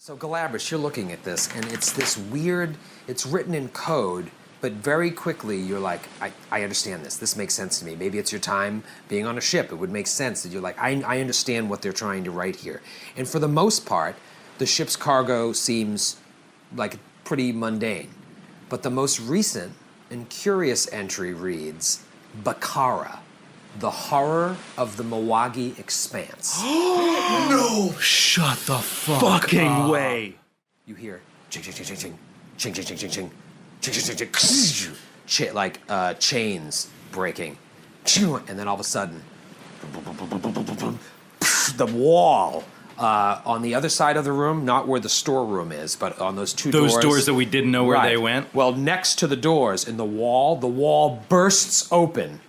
So Galabras, you're looking at this, and it's this weird, it's written in code, but very quickly you're like, I understand this. This makes sense to me. Maybe it's your time being on a ship. It would make sense that you're like, I understand what they're trying to write here. And for the most part, the ship's cargo seems like pretty mundane. But the most recent and curious entry reads, Bakara, the horror of the Mawagi Expanse. No! Shut the fucking way. You hear ching ching ching ching ching ching ching ching ching ching ching ching ching ching like chains breaking, and then all of a sudden, the wall on the other side of the room, not where the storeroom is, but on those doors. Those doors that we didn't know where they went? Well, next to the doors in the wall bursts open,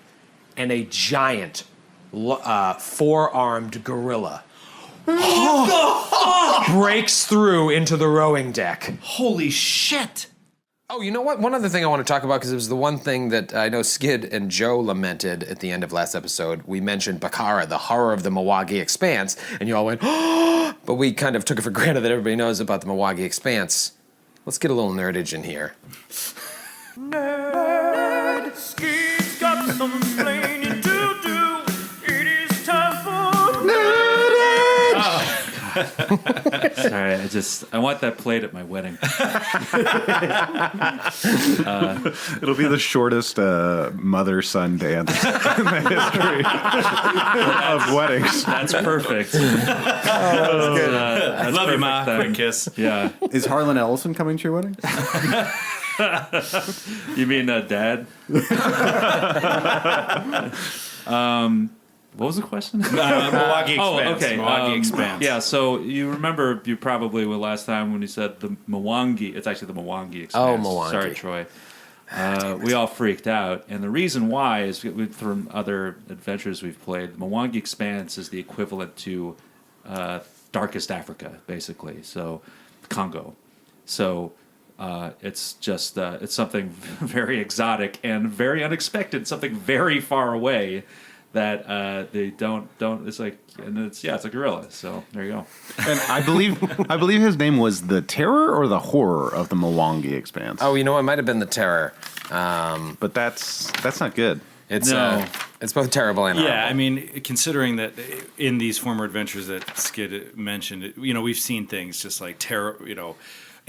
and a giant four-armed gorilla breaks through into the rowing deck. Holy shit! Oh, you know what? One other thing I want to talk about, because it was the one thing that I know Skid and Joe lamented at the end of last episode. We mentioned Bakara, the horror of the Mawagi Expanse, and you all went, oh! But we kind of took it for granted that everybody knows about the Mawagi Expanse. Let's get a little nerdage in here. Nerd, Skid's got some explaining to do. It is time for nerdage. Sorry, I want that played at my wedding. It'll be the shortest mother-son dance in the history of weddings. That's perfect. I love you, Ma. then. Quick kiss. Yeah. Is Harlan Ellison coming to your wedding? You mean Dad? What was the question? Mawagi Expanse. Oh, okay. Mawagi Expanse. Yeah, so you remember, you probably were last time when you said the Mwangi. It's actually the Mwangi Expanse. Oh, Mwangi. Sorry, Troy. We all freaked out. And the reason why is from other adventures we've played, the Mwangi Expanse is the equivalent to Darkest Africa, basically. So, Congo. So, it's just, it's something very exotic and very unexpected, something very far away that they don't it's like, and it's a gorilla, so there you go. And I believe his name was the Terror or the Horror of the Mwangi Expanse. Oh, you know, it might have been the Terror. But that's not good. It's No. it's both terrible and horrible. Yeah, I mean, considering that in these former adventures that Skid mentioned, you know, we've seen things just like terror, you know,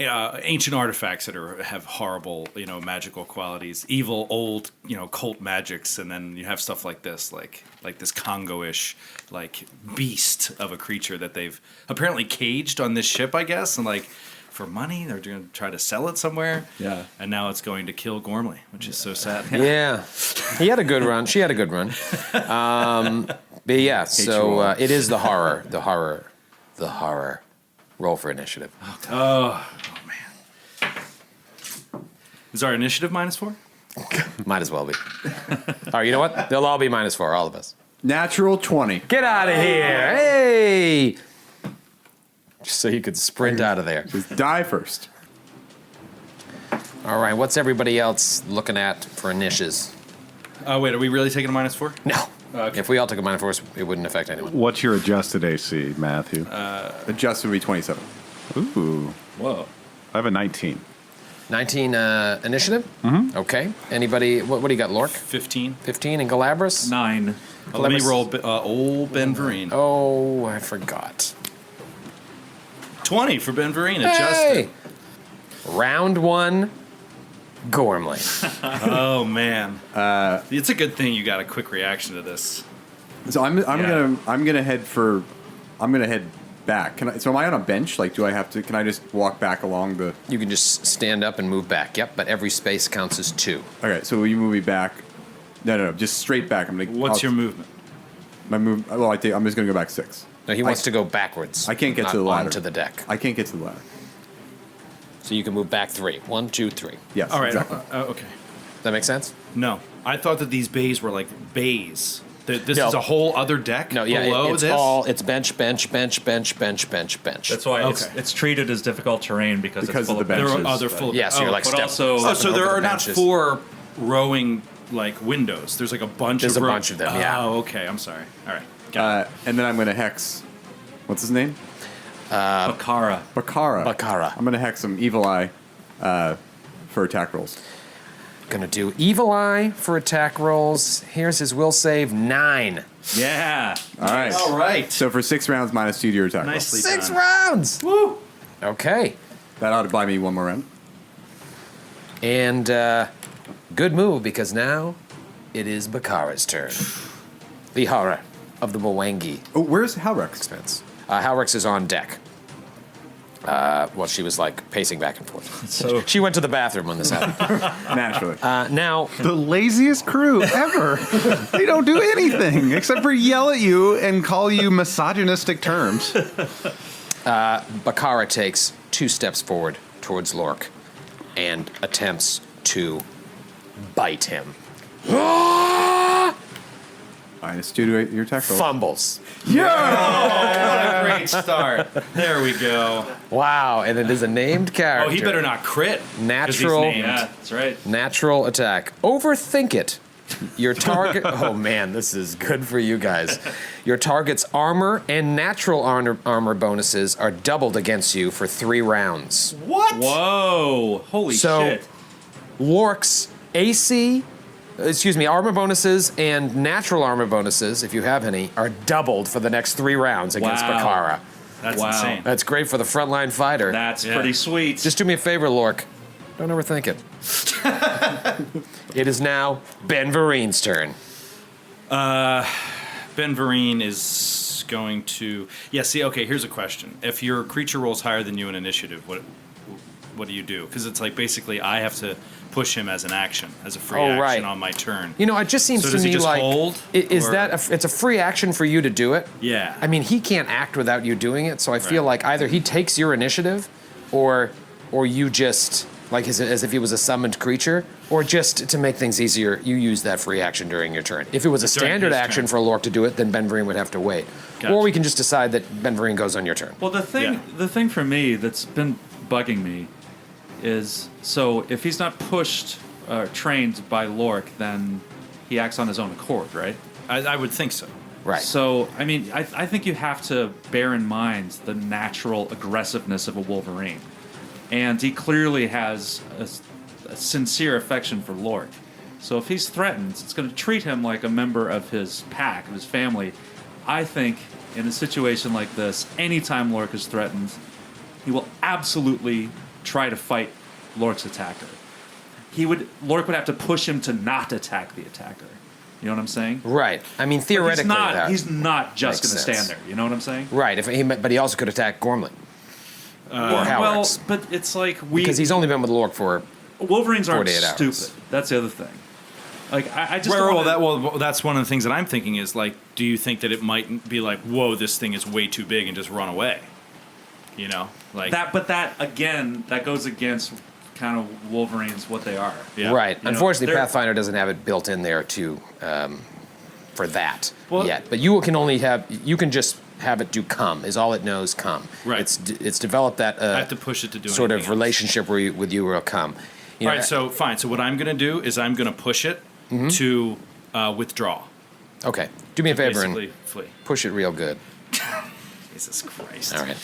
ancient artifacts that have horrible, you know, magical qualities, evil old, you know, cult magics, and then you have stuff like this, like this Congo-ish, like beast of a creature that they've apparently caged on this ship, I guess, and like for money they're going to try to sell it somewhere. Yeah. And now it's going to kill Gormley, which is so sad. Yeah, he had a good run. She had a good run. But yeah, so it is the horror. Roll for initiative. Oh man. Is our initiative -4? Might as well be. All right, you know what? They'll all be -4, all of us. Natural 20. Get out of here! Hey! Just so you could sprint out of there. Just die first. All right, what's everybody else looking at for initiatives? Oh wait, are we really taking a -4? No. Okay. If we all took a -4, it wouldn't affect anyone. What's your adjusted AC, Matthew? Adjusted would be 27. Ooh, Whoa. I have a 19. 19 initiative? Mm-hmm. Okay. Anybody, what do you got, Lork? 15. 15 and Galabras? 9. Let me roll old Ben Vereen. Oh, I forgot. 20 for Ben Vereen, adjusted. Hey! Round 1, Gormley. Oh man, it's a good thing you got a quick reaction to this. So I'm gonna head back. So am I on a bench? Like, can I just walk back along the? You can just stand up and move back. Yep, but every space counts as 2. Okay, so will you move me back? No, just straight back. What's your movement? My move? Well, I'm just gonna go back 6. No, he wants to go backwards. I can't get not to the ladder. onto the deck. I can't get to the ladder. So you can move back 3. 1, 2, 3. Yes. All right. Exactly. Okay. That make sense? No, I thought that these bays were like bays. This No. is a whole other deck. No, yeah, below it's this. it's bench. That's why Okay. it's treated as difficult terrain because it's full of of the There benches. are other full. Yeah, so you're like but step. also- Oh, so stepping there over are the not benches. 4 rowing like windows. There's like a bunch. There's of a bunch of them, yeah. Oh, okay. I'm sorry. All right. Got it. And then I'm gonna hex. What's his name? Bakara. Bakara. I'm going to hex some Evil Eye for attack rolls. Gonna do Evil Eye for attack rolls. Here's his will save 9. Yeah. All right. All right. So for 6 rounds, -2 to your attack roll. Nicely 6 done. rounds. Woo! Okay, That ought to buy me one more round. and good move because now it is Bakara's turn. The horror of the Mwangi Oh, where's Halrex? expense. Halrex is on deck. Well, she was like pacing back and forth. So She went to the bathroom when this happened. Naturally. Now, The laziest crew ever. They don't do anything except for yell at you and call you misogynistic terms. Bakara takes 2 steps forward towards Lork and attempts to bite him. -2 to your attack roll. Fumbles. what a great start. There we go. Wow, and it is a named character. Oh, he better not crit. 'cause he's Natural- named. Yeah, that's right. Natural attack. Overthink it. Your target. Oh man, this is good for you guys. Your target's armor and natural armor bonuses are doubled against you for 3 rounds. What? Whoa. Holy So- shit. Lork's armor bonuses and natural armor bonuses, if you have any, are doubled for the next 3 rounds against Wow. Bakara. That's Wow. insane. That's great for the frontline fighter. That's Yeah. pretty sweet. Just do me a favor, Lork. Don't overthink it. It is now Ben Verine's turn. Ben Vereen is going to. Yeah. See. Okay. Here's a question: if your creature rolls higher than you in initiative, what do you do? Because it's like basically I have to push him as an action, as a free Oh, action right. on my turn. You know, it just seems So to does he me just like hold, is or- that it's a free action for you to do it. Yeah. I mean, he can't act without you doing it, so I feel Right. like either he takes your initiative, or you just like as if he was a summoned creature, or just to make things easier, you use that free action during your turn. If it was a During standard his action turn. for Lork to do it, then Ben Vereen would have to wait, Gotcha. or we can just decide that Ben Vereen goes on your turn. Well, the thing for me that's been bugging me is so if he's not pushed, trained by Lork, then he acts on his own accord, right? I would think so. Right. So, I mean, I think you have to bear in mind the natural aggressiveness of a Wolverine. And he clearly has a sincere affection for Lork. So if he's threatened, it's going to treat him like a member of his pack, of his family. I think in a situation like this, anytime Lork is threatened, he will absolutely try to fight Lork's attacker. Lork would have to push him to not attack the attacker. You know what I'm saying? Right. I mean, theoretically, He's not just makes going to sense. stand there. You know what I'm saying? right. But he also could attack Gormlin or Well, Halrex, but it's like because he's only been with Lork for Wolverines aren't 48 hours. stupid. That's the other thing. Like I just Right, don't well, that's one of the things that I'm thinking is like, do you think that it might be like, whoa, this thing is way too big and just run away? You know, like but that again, that goes against kind of Wolverines what they are. Yeah. right. You know, Unfortunately, they're- Pathfinder doesn't have it built in there to for that Well- yet. But you can just have it do come is all it knows. Come. Right. It's developed that I have to push it to do sort anything of else. relationship with you will come. You know, All right, so fine. So what I'm going to do is I'm going to push it to withdraw. okay. Do me a favor Basically, and flee. push it real good. Jesus Christ. All right.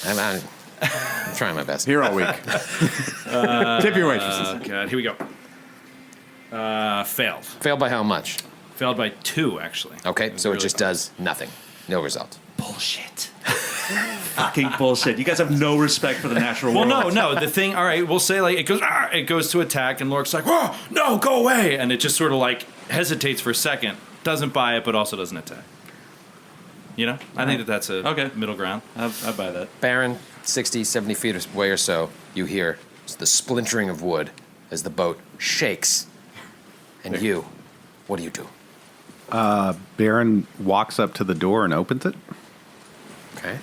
I'm trying my best. Here all week. Tip your waitresses. Oh, God. Here we go. Failed. Failed by how much? Failed by 2, actually. Okay, so it Really just does nothing. No result. Bullshit. Fucking bullshit. You guys have no respect for the natural Well, world. no. The thing, all right, we'll say like it goes to attack, and Lork's like, "Whoa, no, go away!" And it just sort of like hesitates for a second, doesn't buy it, but also doesn't attack. You know, I think that's a Okay. middle ground. I buy that. Baron, 60, 70 feet away or so, you hear the splintering of wood as the boat shakes. And you, what do you do? Baron walks up to the door and opens it. Okay.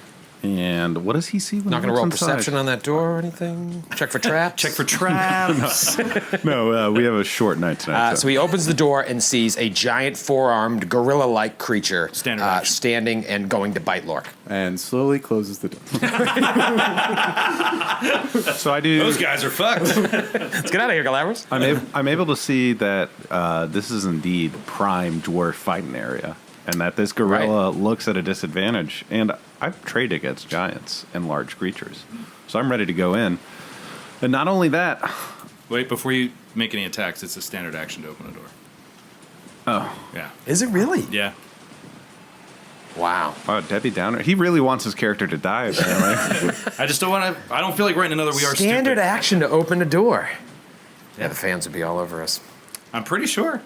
And what does he see when Not he going to roll looks inside? perception on that door or anything? Check for traps? Check for traps. No, we have a short night tonight. So he opens the door and sees a giant four-armed gorilla-like creature Standard action. standing and going to bite Lork. And slowly closes the door. So I do. Those guys are fucked. Let's get out of here, Galabras. I'm able to see that this is indeed prime dwarf fighting area. and that this gorilla looks at a disadvantage. And I've traded against giants and large creatures, so I'm ready to go in. And not only that, Wait, before you make any attacks, it's a standard action to open a door. oh, Yeah. Is it really? Yeah. Wow. Debbie Downer, he really wants his character to die, apparently. I just don't want to. I don't feel like writing another We Are Standard Stupid. action to open a door. Yeah, the fans would be all over us. I'm pretty sure.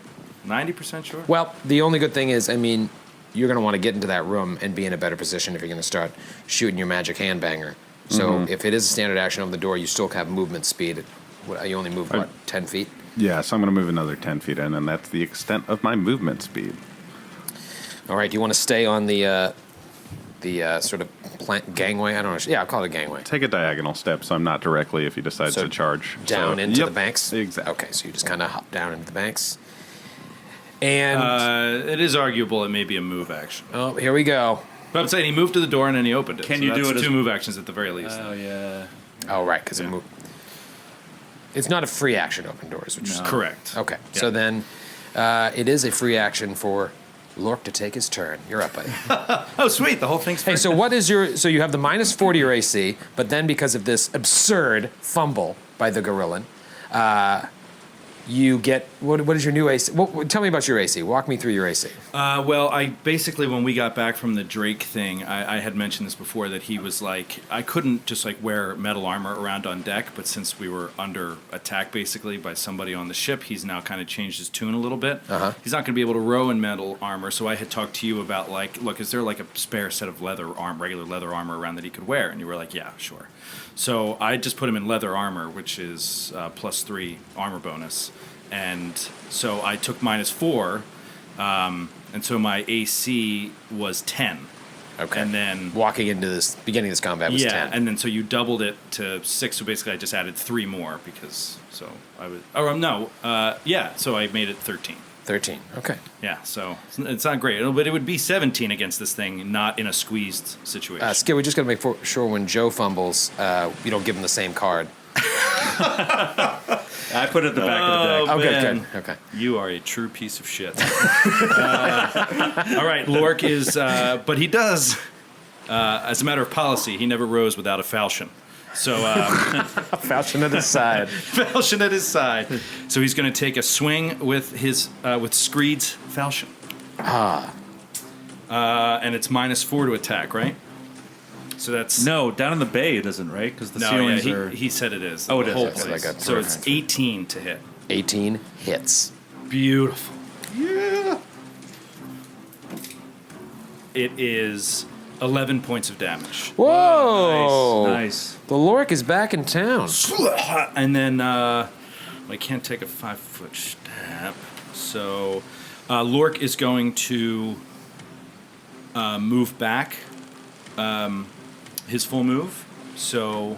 90% sure. Well, the only good thing is, I mean, you're going to want to get into that room and be in a better position if you're going to start shooting your magic handbanger. So if it is a standard action on the door, you still have movement speed. You only move, 10 feet? Yeah, so I'm going to move another 10 feet in, and that's the extent of my movement speed. All right, do you want to stay on the sort of gangway? I don't know. Yeah, I'll call it a gangway. Take a diagonal step, so I'm not directly if he decides So to charge. Down So- into Yep, the banks? Exactly. Okay, so you just kind of hop down into the banks. And, It is arguable it may be a move action. oh, here we go. But I'm saying he moved to the door and then he opened it. Can so you do that's it as- two move actions at the very least. Oh, yeah. Oh, right, because it's not a free action to open doors, which is Correct. okay. Yeah. So then it is a free action for Lork to take his turn. You're up, buddy. Oh, sweet. The whole thing's Hey, so what is your? So you have the -4 to your AC, but then because of this absurd fumble by the Girallon, you get what is your new AC? Tell me about your AC. Walk me through your AC. Well, I basically, when we got back from the Drake thing, I had mentioned this before, that he was like, I couldn't just like wear metal armor around on deck, but since we were under attack basically by somebody on the ship, he's now kind of changed his tune a little bit. He's not going to be able to row in metal armor, so I had talked to you about like, look, is there like a spare set of regular leather armor around that he could wear? And you were like, yeah, sure. So I just put him in leather armor, which is +3 armor bonus. And so I took -4, and so my AC was 10. Okay. And then Walking into this beginning of this combat was 10. and then so you doubled it to 6. So basically, I just added 3 more because so I would. Oh no, So I made it 13. 13. Okay. Yeah, so it's not great, but it would be 17 against this thing, not in a squeezed situation. Skip, we just got to make sure when Joe fumbles, you don't give him the same card. I put it at the back of the deck. Oh, man. good. Okay. You are a true piece of shit. All right, Lork is, but he does, as a matter of policy, he never rows without a falchion. So, Falchion at his side. falchion at his side. So he's going to take a swing with his, with Screed's falchion. And it's -4 to attack, right? So that's No, down in the bay it isn't, right? Because the no, ceilings yeah, are... he said it is. Oh, it the is. whole Okay. place. So I got So it's 18 to hit. 18 hits. Beautiful. Yeah. It is 11 points of damage. Whoa! Nice. The Lork is back in town. And then I can't take a 5-foot step. So Lork is going to move back his full move. So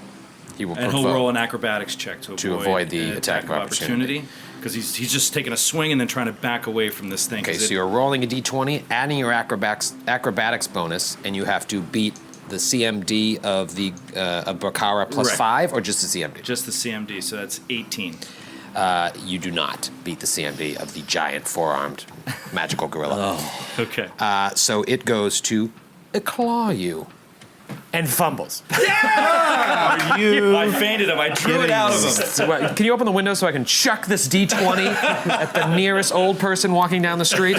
He will and he'll roll an acrobatics check to avoid the an attack of opportunity. because he's just taking a swing and then trying to back away from this thing. Okay, 'cause so you're rolling a d20, adding your acrobatics bonus, and you have to beat the CMD of the of Bakara plus Right. 5, or just the CMD? just the CMD, so that's 18. You do not beat the CMD of the giant four-armed magical gorilla. Okay. So it goes to claw you and fumbles. I fainted him. I drew it out of him. So, can you open the window so I can chuck this d20 at the nearest old person walking down the street?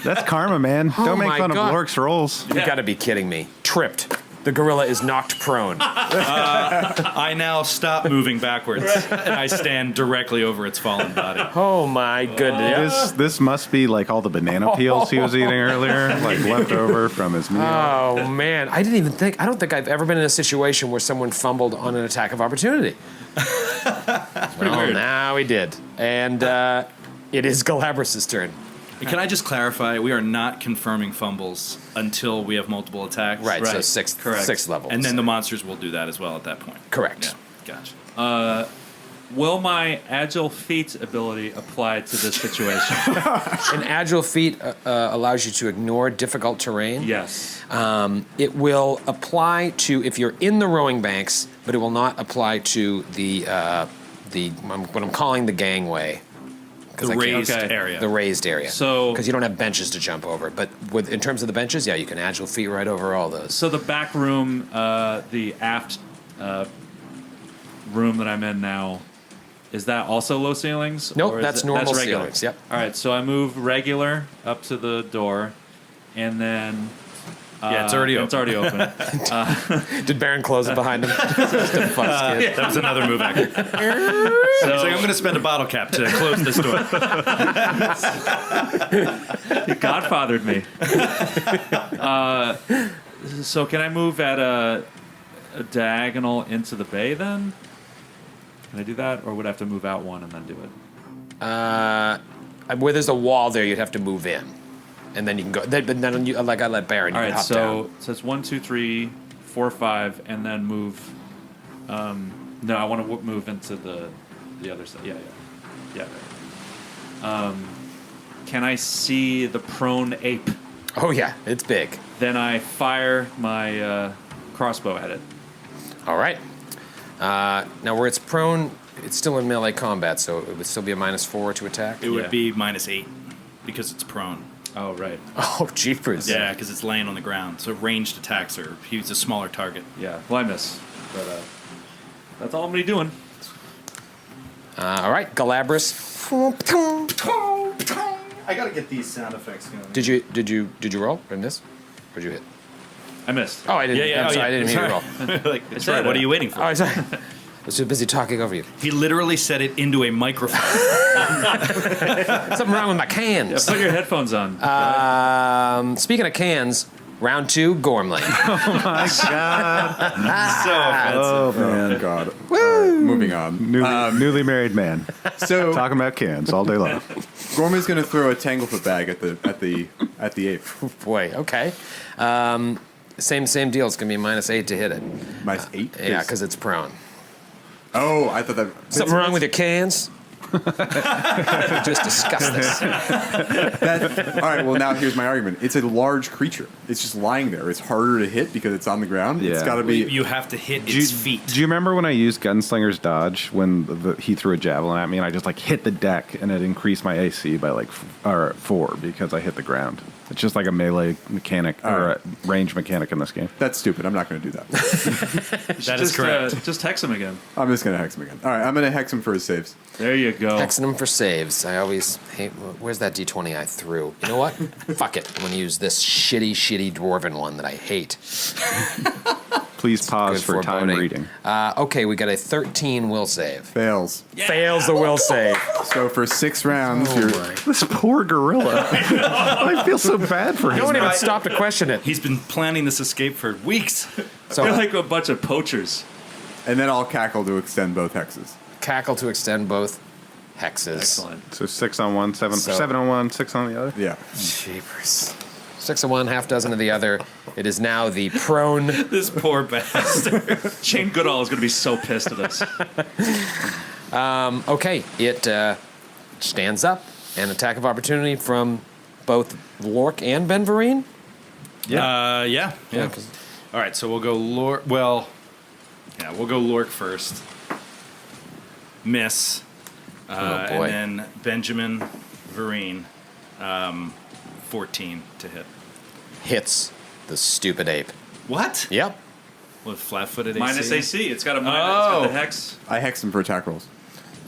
That's karma, man. Oh Don't make my fun God. of Lork's rolls. You got to be kidding me. Tripped. The gorilla is knocked prone. I now stop moving backwards, and I stand directly over its fallen body. Oh my goodness. This must be like all the banana peels he was eating earlier, like left over from his meal. Oh man, I don't think I've ever been in a situation where someone fumbled on an attack of opportunity. Well, weird. now he did. And it is Galabras' turn. Can I just clarify? We are not confirming fumbles until we have multiple attacks. Right, so sixth level. And then the monsters will do that as well at that point. Correct. Yeah, gotcha. Will my agile feat ability apply to this situation? An agile feat allows you to ignore difficult terrain. Yes. It will apply to if you're in the rowing banks, but it will not apply to the what I'm calling the gangway because The raised area. The raised area. So- because you don't have benches to jump over, but in terms of the benches, yeah, you can agile feet right over all those. So the back room, the aft room that I'm in now, is that also low ceilings? Nope, Or is that's it- normal regular? ceilings, yep. All right, so I move regular up to the door, and then Yeah, it's already It's open. already open. Did Baron close it behind him? Just to fuck Skid. That was another move action. He's like, I'm going to spend a bottle cap to close this door. He godfathered me. So can I move at a diagonal into the bay then? Can I do that, or would I have to move out one and then do it? Where there's a wall there, you'd have to move in, and then you can go. But then, like I let Baron, you All can right, hop so down. it's 1, 2, 3, 4, 5, and then move. No, I want to move into the other side. Yeah. Can I see the prone ape? Oh yeah, it's big. Then I fire my crossbow at it. All right. Now where it's prone, it's still in melee combat, so it would still be a -4 to attack. It would Yeah. be -8 because it's prone. Oh, right. Oh jeepers! Yeah, because it's laying on the ground. So ranged attacks are, he's a smaller target. Yeah, well, I miss. But that's all I'm going to be doing. All right, Galabras. I got to get these sound effects going. Did you roll in this? Or did you hit? I missed. Oh, I didn't. Yeah, I'm oh, sorry, I yeah. didn't hear you roll. like, that's said right. What it. are you waiting for? Oh, sorry. I was too busy talking over you. He literally said it into a microphone. Something wrong with my cans. Put your headphones on. Speaking of cans, round 2, Gormley. My God. Oh man, God. Moving on. Newly married man. So Talking about cans all day long. Gorman's gonna throw a tanglefoot bag at the ape. Boy, okay. Same deal. It's gonna be -8 to hit it. -8. Yeah, because it's prone. Oh, I thought that. Something wrong with your cans? Just discuss this. All right. Well, now here's my argument. It's a large creature. It's just lying there. It's harder to hit because it's on the ground. It's Yeah. got to be. You have to hit its feet. Do you remember when I used Gunslinger's Dodge when he threw a javelin at me and I just like hit the deck and it increased my AC by like 4 because I hit the ground? It's just like a melee mechanic or a range mechanic in this game. That's stupid. I'm not going to do that. That is correct. Just hex him again. I'm just going to hex him again. All right. I'm going to hex him for his saves. There you go. Hexing them for saves. I always hate. Where's that D20 I threw? You know what? Fuck it. I'm gonna use this shitty dwarven one that I hate. Please pause Good for time foreboding. reading. Okay, we got a 13 will save. Fails. Fails the will save. So for 6 rounds, Oh you're. my. This poor gorilla. I feel so bad for No him. one even stopped to question it. He's been planning this escape for weeks. So You're like a bunch of poachers. And then I'll cackle to extend both hexes. cackle to extend both hexes. Excellent. So 6 on one, 7 So- 7 on one, 6 on the other. Yeah. Jeepers. 6 of one, half dozen of the other. It is now the prone. This poor bastard. Shane Goodall is going to be so pissed at us. Okay, it stands up. An attack of opportunity from both Lork and Benverine. Yeah. 'cause- All right, so we'll go Lork. Well, yeah, we'll go Lork first. Miss. boy. And then Benjamin Vereen. 14 to hit. hits the stupid ape. What? Yep. With flat-footed AC? Minus AC. It's got a minus. It's Oh. got the hex. I hexed him for attack rolls.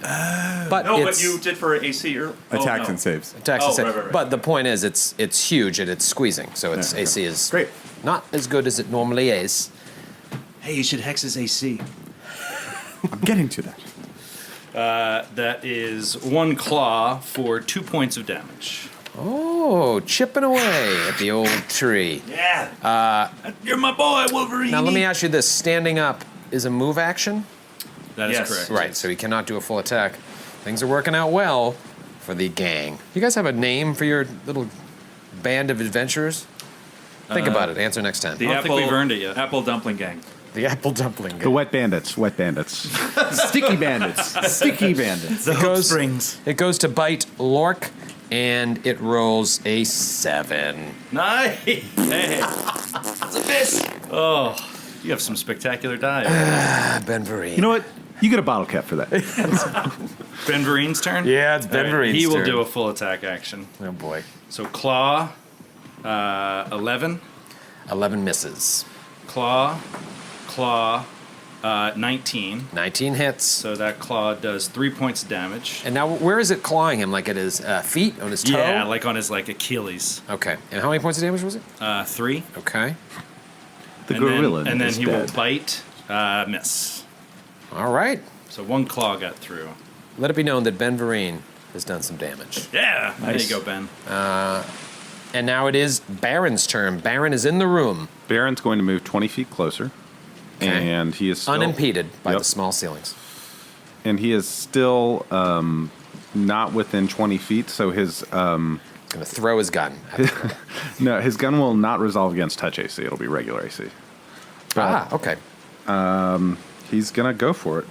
But No, it's but you did for AC. Attacks and saves. attacks Oh, and sa- right. But the point is, it's huge and it's squeezing, so its Yeah, AC is Great. not as good as it normally is. Hey, you should hex his AC. I'm getting to that. That is 1 claw for 2 points of damage. Oh, chipping away at the old tree. Yeah. You're my boy, Wolverine. Now let me ask you this: standing up is a move action, That is Yes. correct. right? So he cannot do a full attack. Things are working out well for the gang. You guys have a name for your little band of adventurers? Think about it. Answer next time. The I don't think apple, we've earned it yet. Apple Dumpling Gang. The apple dumpling. The wet bandits. Wet bandits. Sticky bandits. Sticky bandits. The goes- Springs. It goes to bite Lork, and it rolls a 7. Nice. Hey. It's a miss. Oh, you have some spectacular die. Benverine. You know what? You get a bottle cap for that. Ben Verine's turn? Yeah, it's Ben All right, Verine's He will turn. do a full attack action. Oh boy. So claw, 11. 11 misses. Claw, 19. 19 hits. So that claw does 3 points of damage. And now, where is it clawing him? Like at his feet, on his toe? Yeah, like on his Achilles. Okay. And how many points of damage was it? 3. Okay. The and gorilla then is he dead. will bite, miss. All right. So 1 claw got through. Let it be known that Ben Vereen has done some damage. Yeah, Nice. there you go, Ben. And now it is Baron's turn. Baron is in the room, Baron's going to move 20 feet closer, Okay. and he is still, unimpeded by Yep. the small ceilings. and he is still not within 20 feet. So his Going to throw his gun. At the no, his gun will not resolve against touch AC. It'll be regular AC. okay. He's gonna go for it,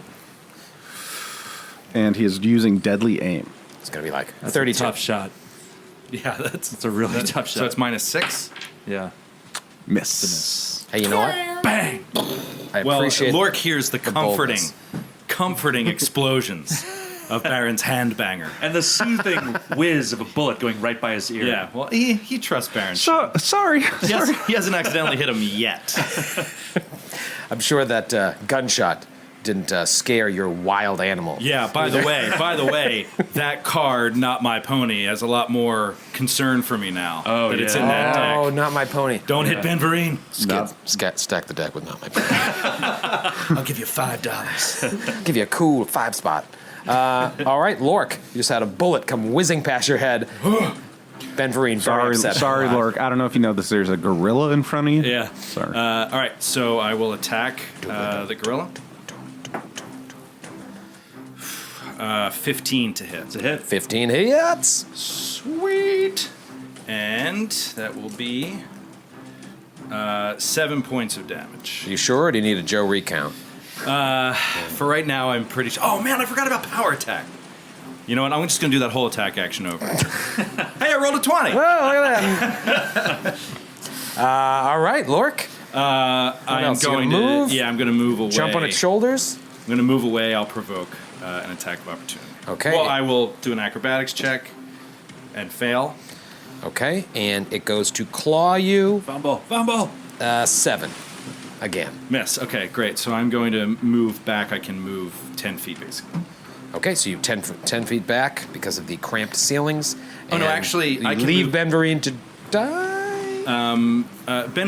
and he is using deadly aim. It's going to be like That's 32. a tough shot. Yeah, that's It's a really tough shot. so it's -6. yeah. Miss. Hey, you know what? Bang! I Well, appreciate Lork hears the boldness. comforting explosions of Baron's handbanger. And the soothing whiz of a bullet going right by his ear. Yeah, well, he trusts Baron. Sorry. He hasn't accidentally hit him yet. I'm sure that gunshot didn't scare your wild animal. Yeah, by the way, that card, Not My Pony, has a lot more concern for me now. Oh, that it's yeah. in that deck. Oh, not my pony. Don't hit Ben Vereen. Stack the deck with not my pony. I'll give you $5. Give you a cool 5 spot. All right, Lork, you just had a bullet come whizzing past your head. Ben Vereen, very upset. Sorry, Lork. I don't know if you know this. There's a gorilla in front of you. Yeah. Sorry. All right, so I will attack the gorilla. 15 to hit. It's a hit. 15 hits. Sweet. And that will be 7 points of damage. You sure, or do you need a Joe recount? For right now, I'm pretty sure. Oh man, I forgot about power attack. You know what? I'm just gonna do that whole attack action over. Hey, I rolled a 20. Oh, look at that. All right, Lork. I'm else? You going gonna to move? Yeah, I'm gonna move away. Jump on its shoulders. I'm gonna move away. I'll provoke an attack of opportunity. Okay. Well, I will do an acrobatics check and fail. Okay, and it goes to claw you. Fumble. 7. Again. Miss. Okay, great. So I'm going to move back. I can move 10 feet basically. Okay, so you 10 feet back because of the cramped ceilings. Oh, no, and actually, you I can leave move- Ben Vereen to die. Ben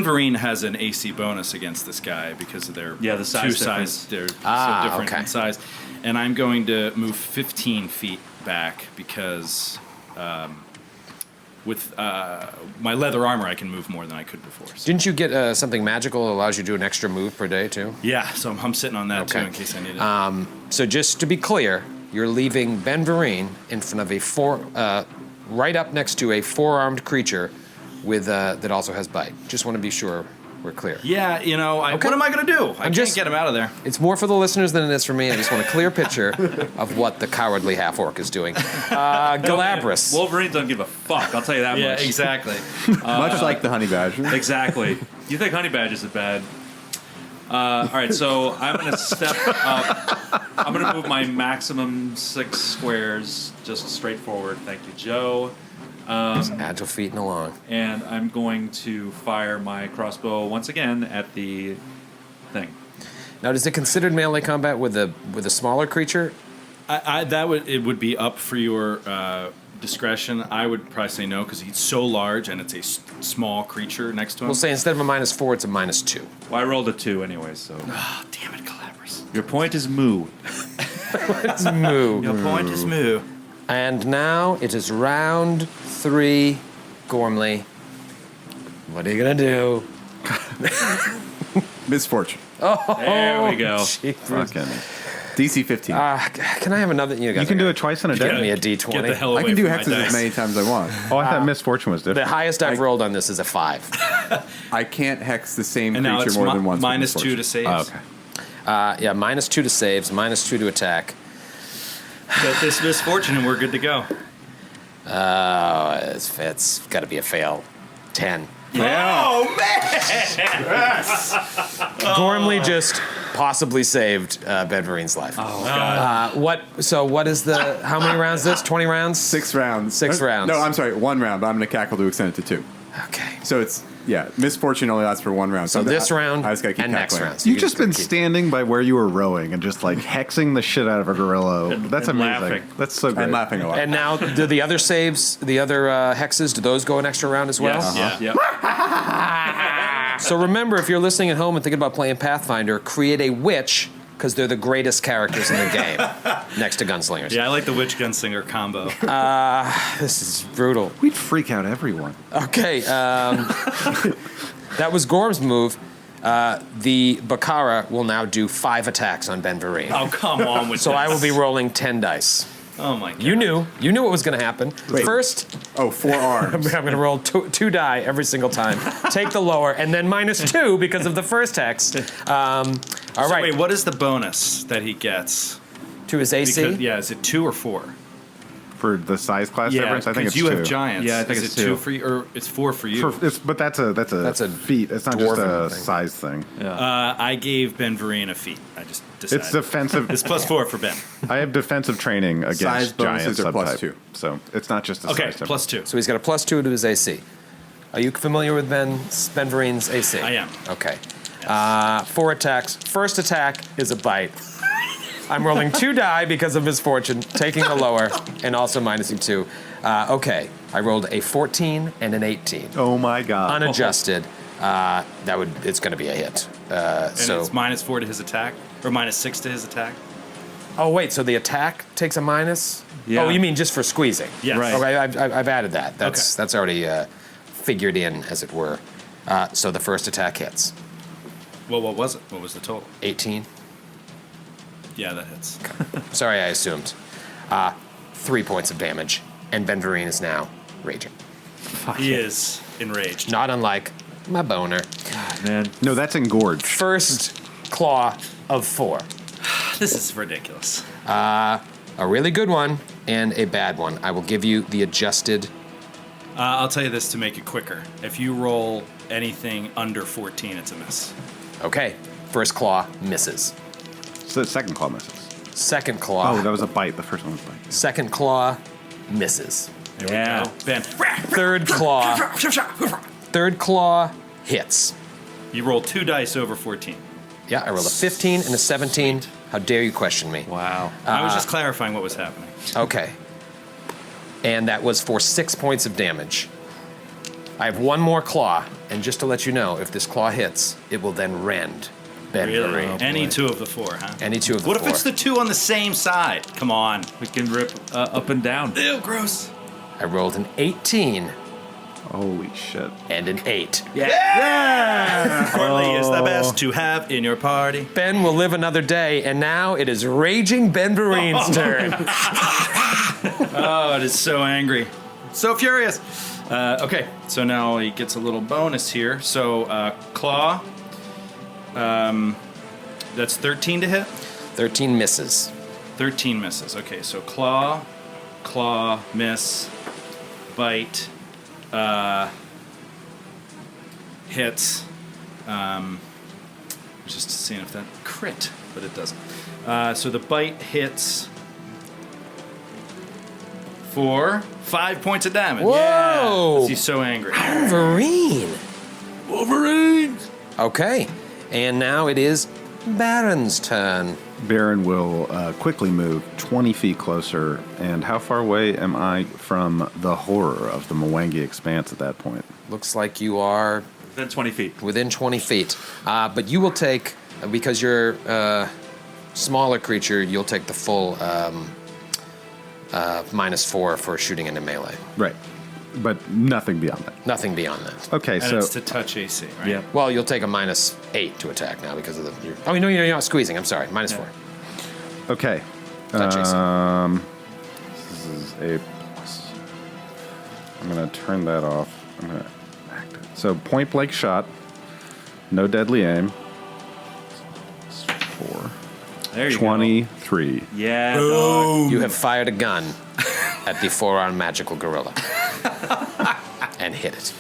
Vereen has an AC bonus against this guy because of their Yeah, the size two difference. size. They're Ah, so different okay. in size, and I'm going to move 15 feet back because with my leather armor, I can move more than I could before. So. Didn't you get something magical that allows you to do an extra move per day, too? Yeah, so I'm sitting on that Okay. too in case I need it. So just to be clear, you're leaving Ben Vereen in front of right up next to a 4-armed creature with that also has bite. Just want to be sure we're clear. Yeah, you know, Okay. what am I going to do? I can't just- get him out of there. It's more for the listeners than it is for me. I just want a clear picture of what the cowardly half-orc is doing. Galabras. Wolverine doesn't give a fuck. I'll tell you that Yeah, much. exactly. Much like the honey badger. Exactly. You think honey badgers are bad? All right, so I'm going to step up. I'm going to move my maximum 6 squares just straight forward. Thank you, Joe. Agile feet and along. And I'm going to fire my crossbow once again at the thing. Now, is it considered melee combat with a smaller creature? It would be up for your discretion. I would probably say no because he's so large and it's a small creature next to him. We'll say instead of a -4, it's a -2. Well, I rolled a 2 anyway, so. Oh, damn it, Galabras. Your point is moo. It's moo. Your point is moo. And now it is round 3, Gormley. What are you gonna do? Misfortune. There we go. Fucking. DC 15. Can I have another? You You can do it twice in a Give day. me a Get the D20. hell away I can do from my hexes as dice. many times as I want. Oh, I thought misfortune was The different. highest I've rolled on this is a 5. I can't hex the same And now creature it's more than once. with -2 to misfortune. saves. Oh, okay. Yeah, -2 to saves, -2 to attack. Get this misfortune and we're good to go. It's got to be a fail. 10. Oh, man! Gormley just possibly saved Ben Vereen's life. Oh god. What is the? How many rounds? This 20 rounds? 6 rounds. 6 rounds. No, I'm sorry, 1 round. But I'm gonna cackle to extend it to 2. Okay. So it's misfortune only lasts for 1 round. So this round I just gotta keep and next cackling. round. So You've can just been keep- standing by where you were rowing and just like hexing the shit out of a gorilla. That's and amazing. laughing. That's so great. I'm laughing a lot. And now, do the other saves, the other hexes, do those go an extra round as well? Yes. Yeah. Yeah. So remember, if you're listening at home and thinking about playing Pathfinder, create a witch, because they're the greatest characters in the game, next to gunslingers. Yeah, I like the witch gunslinger combo. This is brutal. We'd freak out everyone. Okay, that was Gorm's move. The Bakara will now do 5 attacks on Ben Vereen. Oh, come on with So this. I will be rolling 10 dice. Oh my god. You knew what was going to happen. Wait. First, Oh, 4 arms. I'm going to roll two die every single time. Take the lower, and then -2 because of the first hex. All So right, wait, what is the bonus that he gets? to his AC. Because, yeah, is it 2 or 4? For the size class Yeah, difference, I think because it's you 2. have giants. Yeah, I think is it's it 2 2. for you, or it's 4 for you? But that's a a feat. It's not just dwarven a thing. size thing. I gave Ben Vereen a feat. I just decided. It's defensive. It's +4 for Ben. I have defensive training against Size giant bonuses are subtype. +2. So it's not just a Okay, size difference. +2. So he's got a +2 to his AC. Are you familiar with Ben Vereen's AC? I am. Okay. 4 attacks. First attack is a bite. I'm rolling 2 die because of misfortune, taking the lower, and also minusing 2. Okay, I rolled a 14 and an 18. Oh my god. Unadjusted. It's going to be a hit. And So. it's -4 to his attack, or -6 to his attack. Oh wait, so the attack takes a minus? Yeah. Oh, you mean just for squeezing? Yes. Right. Okay, I've added that. That's already figured in, as it were. So the first attack hits. Well, what was it? What was the total? 18. Yeah, that hits. Sorry, I assumed. 3 points of damage, and Ben Vereen is now raging. He is enraged. Not unlike my boner. Man. No, that's engorged. First claw of 4. This is ridiculous. A really good one and a bad one. I will give you the adjusted. I'll tell you this to make it quicker. If you roll anything under 14, it's a miss. Okay, first claw misses. So the second claw misses. Second claw. Oh, that was a bite. The first one was a bite. Second claw misses. Yeah. Ben, Third claw. Third claw hits. you roll 2 dice over 14. Yeah, I rolled a 15 and a 17. How dare you question me? Wow. I was just clarifying what was happening. Okay. And that was for 6 points of damage. I have one more claw, and just to let you know, if this claw hits, it will then rend Ben Really? Vereen. Any 2 of the 4, huh? Any 2 of the What 4. if it's the 2 on the same side? Come on. We can rip up and down. Ew, gross. I rolled an 18 Holy shit. and an 8. Courtney is the best to have in your party. Ben will live another day, and now it is raging Ben Vereen's turn. Oh, it is so angry. So furious. Okay, so now he gets a little bonus here. So, claw. That's 13 to hit. 13 misses. 13 misses. Okay, so claw, miss, bite, hits. Just seeing if that crit, but it doesn't. So the bite hits for 5 points of damage. Whoa! He's so angry. Vereen. Wolverine. Okay, and now it is Baron's turn. Baron will quickly move 20 feet closer. And how far away am I from the horror of the Mwangi Expanse at that point? Looks like you are Then 20 feet. within 20 feet. But you will take, because you're a smaller creature, you'll take the full -4 for shooting into melee. Right. But nothing beyond that. Nothing beyond that. Okay, And so it's to touch AC, right? Yeah. Well, you'll take a -8 to attack now because of the. Oh, no, you're not squeezing. I'm sorry. -4. okay. Touch AC. This is a plus. I'm gonna turn that off. I'm gonna act it. So point blank shot, no deadly aim. 4. There you 23. go. Yeah, dog. You have fired a gun at the 4-armed magical gorilla and hit it.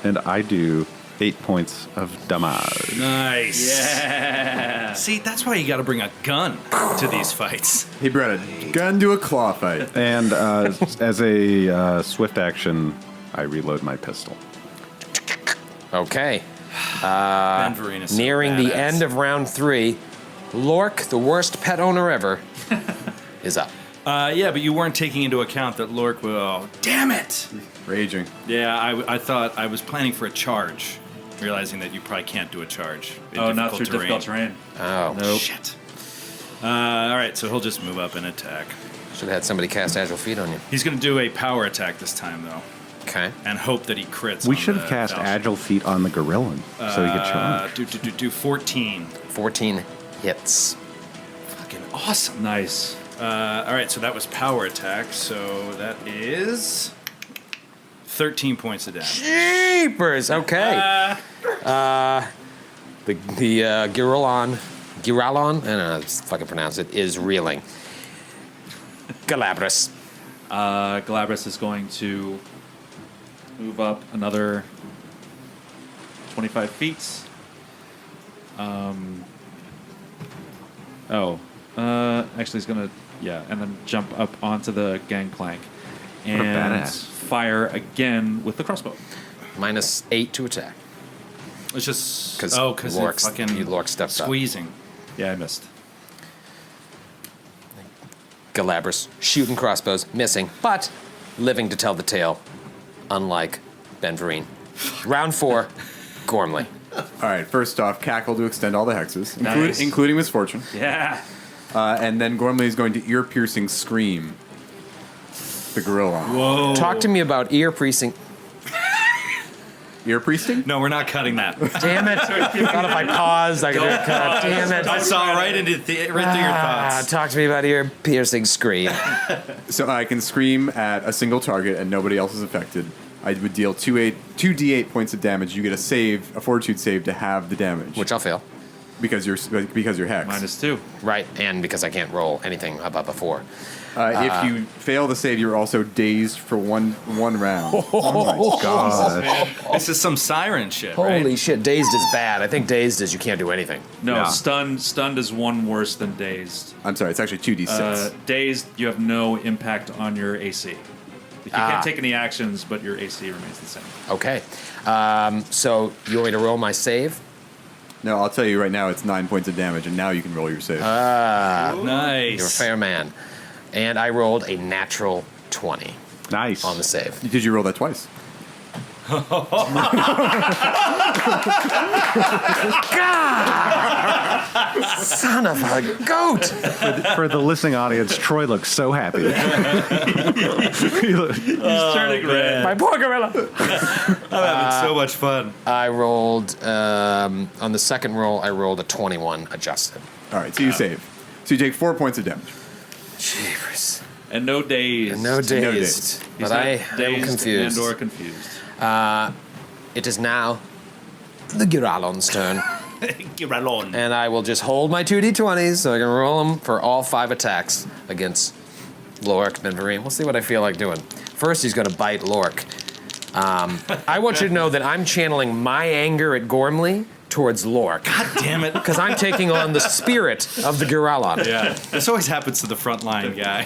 And I do 8 points of damage. Nice. Yeah. See, that's why you got to bring a gun to these fights. He brought a gun to a claw fight. And as a swift action, I reload my pistol. Okay. Ben Vereen is so Nearing the badass. end of round 3, Lork, the worst pet owner ever, is up. Yeah, but you weren't taking into account that Lork will. Oh, damn it! Raging. Yeah, I thought I was planning for a charge, realizing that you probably can't do a charge. In Oh, not through difficult difficult terrain. Oh, Nope. Shit. All right, so he'll just move up and attack. should have had somebody cast Agile Feet on you. He's going to do a power attack this time, though, Okay. and hope that he crits. We on should the have cast Falchion. Agile Feet on the Girallon so he could charge. Do 14. 14 hits. Fucking awesome. Nice. All right, so that was power attack. So that is 13 points of damage. Jeepers! Okay. The Girallon, I don't know how to fucking pronounce it, is reeling. Galabras. Galabras is going to move up another 25 feet. Actually, he's going to, and then jump up onto the gangplank and badass. fire again with the crossbow. -8 to attack. It's just Because because fucking Lork steps up. squeezing. Yeah, I missed. Galabras shooting crossbows, missing, but living to tell the tale, unlike Ben Vereen. Round 4, Gormley. All right, first off, Cackle to extend all the hexes, Nice. including Misfortune. Yeah. And then Gormley is going to ear-piercing scream the gorilla. Whoa. Talk to me about ear precinct. Ear-priesting? No, we're not cutting that. Damn it! Thought if I paused, I could do a cut. Damn it! I saw right through your thoughts. Talk to me about ear piercing scream. So I can scream at a single target and nobody else is affected. I would deal 2d8 points of damage. You get a fortitude save to have the damage. Which I'll fail. Because you're hex. -2. Right, and because I can't roll anything above a 4. If you fail the save, you're also dazed for one round. Oh my god. This is some siren shit, Holy right? shit, dazed is bad. I think dazed is you can't do anything. No, Yeah. stunned is one worse than dazed. I'm sorry, it's actually 2d6. Dazed, you have no impact on your AC. You can't take any actions, but your AC remains the same. Okay. So you want me to roll my save? No, I'll tell you right now, it's 9 points of damage, and now you can roll your save. Nice. You're a fair man. And I rolled a natural 20 Nice. on the save. Did you roll that twice? Son of a goat! For the listening audience, Troy looks so happy. He's turning red. My poor gorilla! I'm having so much fun. I rolled, on the second roll, I rolled a 21 adjusted. All right, so you save. So you take 4 points of damage. Jeepers. And no dazed. No dazed. dazed. He's But not I am dazed confused. And or confused. It is now the Girallon's turn. Girallon. And I will just hold my 2d20s so I can roll them for all 5 attacks against Lork and Vereen. We'll see what I feel like doing. First, he's going to bite Lork. I want you to know that I'm channeling my anger at Gormley towards Lork. God damn it. Because I'm taking on the spirit of the Girallon. Yeah, this always happens to the frontline guy.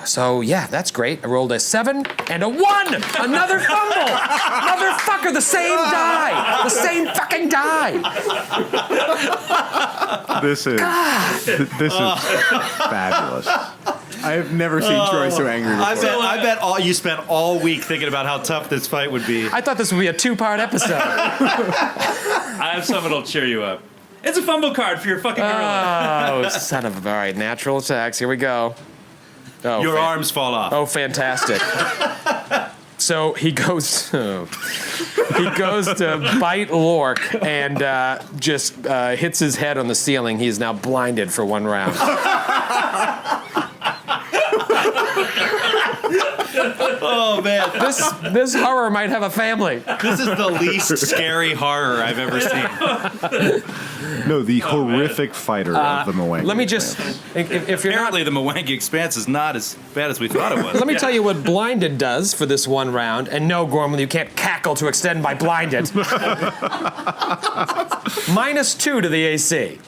So, yeah, that's great. I rolled a 7 and a 1! Another fumble! Motherfucker, the same die! The same fucking die! This is fabulous. I have never seen Troy so angry before. I bet you spent all week thinking about how tough this fight would be. I thought this would be a 2-part episode. I have something that'll cheer you up. It's a fumble card for your fucking gorilla. Oh, son of a... All right, natural attacks. Here we go. Oh, Your arms fall off. Oh, fantastic. So he goes to bite Lork and just hits his head on the ceiling. He is now blinded for 1 round. Oh man, This horror might have a family. this is the least scary horror I've ever seen. No, the horrific fighter of the Mwangi. Let me just, if you're not, Apparently, the Mwangi Expanse is not as bad as we thought it was. let me tell you what blinded does for this one round. And no, Gorman, you can't cackle to extend by blinded. -2 to the AC.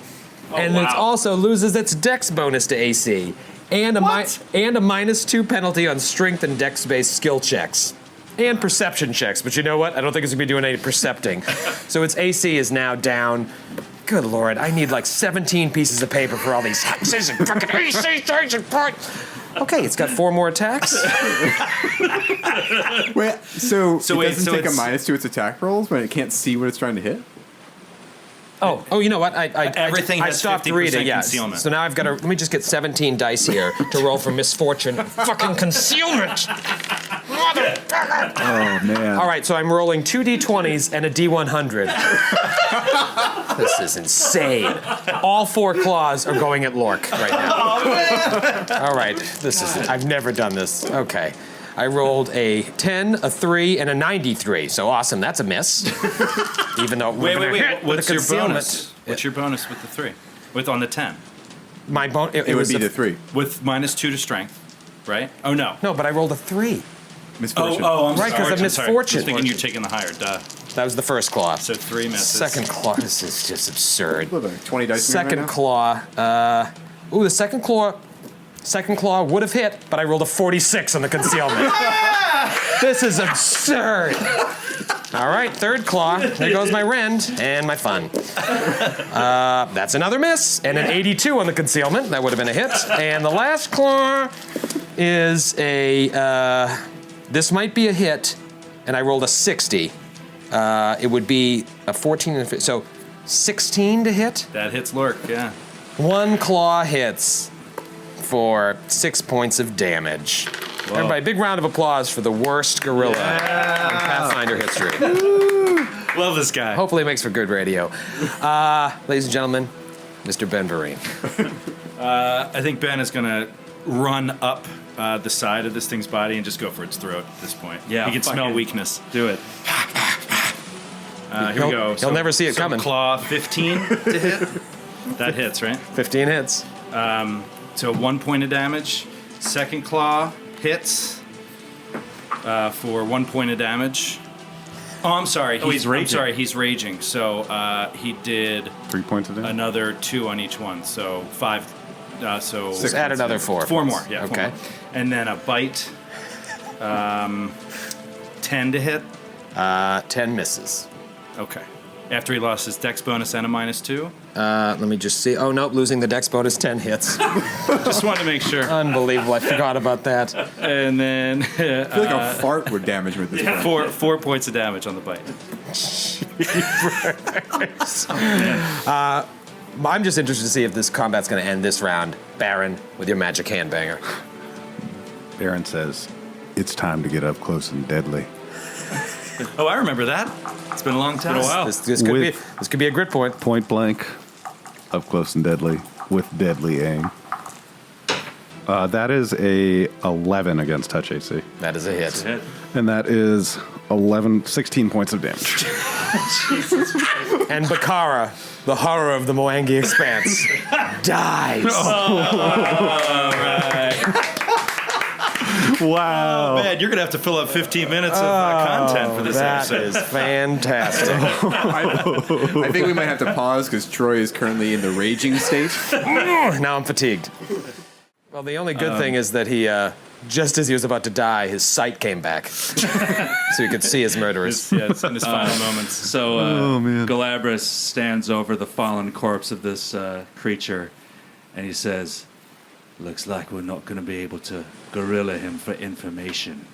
And it also loses its dex bonus to AC. And a -2 penalty on strength and dex-based skill checks. And perception checks. But you know what? I don't think it's going to be doing any percepting. So its AC is now down. Good Lord, I need like 17 pieces of paper for all these hexes and fucking AC things and points. Okay, it's got 4 more attacks. Wait, so it wait, doesn't so take a it's- minus to its attack rolls when it can't see what it's trying to hit? Oh, you know what? Everything I has stopped 50% reading. Yes. concealment. So now I've got to. Let me just get 17 dice here to roll for misfortune. Fucking concealment. Motherfucker. Oh man. All right, so I'm rolling 2 d20s and a d100. This is insane. All 4 claws are going at Lork right now. All right, this is. I've never done this. Okay. I rolled a 10, a 3, and a 93. So awesome, that's a miss. Even though Wait. What's your concealment. bonus? What's your bonus with the 3? With on the 10? My bone. It would was be a- the 3. With -2 to strength, right? Oh no. No, but I rolled a 3. Misfortune. I'm Right, 'cause sorry, of I'm sorry. misfortune. I was thinking you're taking the higher. Duh. That was the first claw. So 3 misses. Second claw. This is just absurd. What, like 20 dice in Second right now? claw. The second claw. Second claw would have hit, but I rolled a 46 on the concealment. This is absurd. All right, third claw. There goes my rend and my fun. That's another miss, and an 82 on the concealment. That would have been a hit. And the last claw is a. This might be a hit, and I rolled a 60. It would be a 14 and 15, so 16 to hit. That hits Lurk, yeah. 1 claw hits for 6 points of damage. Everybody, big round of applause for the worst gorilla in Pathfinder history. Love this guy. Hopefully it makes for good radio. Ladies and gentlemen, Mr. Ben Vereen. I think Ben is going to run up the side of this thing's body and just go for its throat at this point. Yeah, He can smell fucking- weakness. Do it. Here we go. He'll never see it coming. Claw 15 to hit. That hits, right? 15 hits. So 1 point of damage. Second claw hits for 1 point of damage. Oh, I'm sorry. he's raging. I'm sorry, he's raging. So he did 3 points of damage. another 2 on each one. So 5. So Just add another 4. 4 more. Yeah. 4 Okay. more. And then a bite. 10 to hit. 10 misses. Okay. After he lost his dex bonus and a -2. Let me just see. Oh, nope, losing the dex bonus, 10 hits. Just wanted to make sure. Unbelievable, I forgot about that. And then I feel like a fart would damage me at this point. 4 points of damage on the bite. I'm just interested to see if this combat's going to end this round. Baron, with your magic handbanger. Baron says, "It's time to get up close and deadly." Oh, I remember that. It's been a long time. This could be a grit point. Point blank, up close and deadly, with deadly aim. That is a 11 against touch AC. That is a hit. And that is 16 points of damage. And Bakara, the horror of the Mwangi Expanse, dies. Wow. Man, you're going to have to fill up 15 minutes of content for this That episode. is fantastic. I think we might have to pause because Troy is currently in the raging state. Now I'm fatigued. Well, the only good thing is that he, just as he was about to die, his sight came back. So he could see his murderers. It's in his final moments. So Galabras stands over the fallen corpse of this creature, and he says, "Looks like we're not going to be able to gorilla him for information."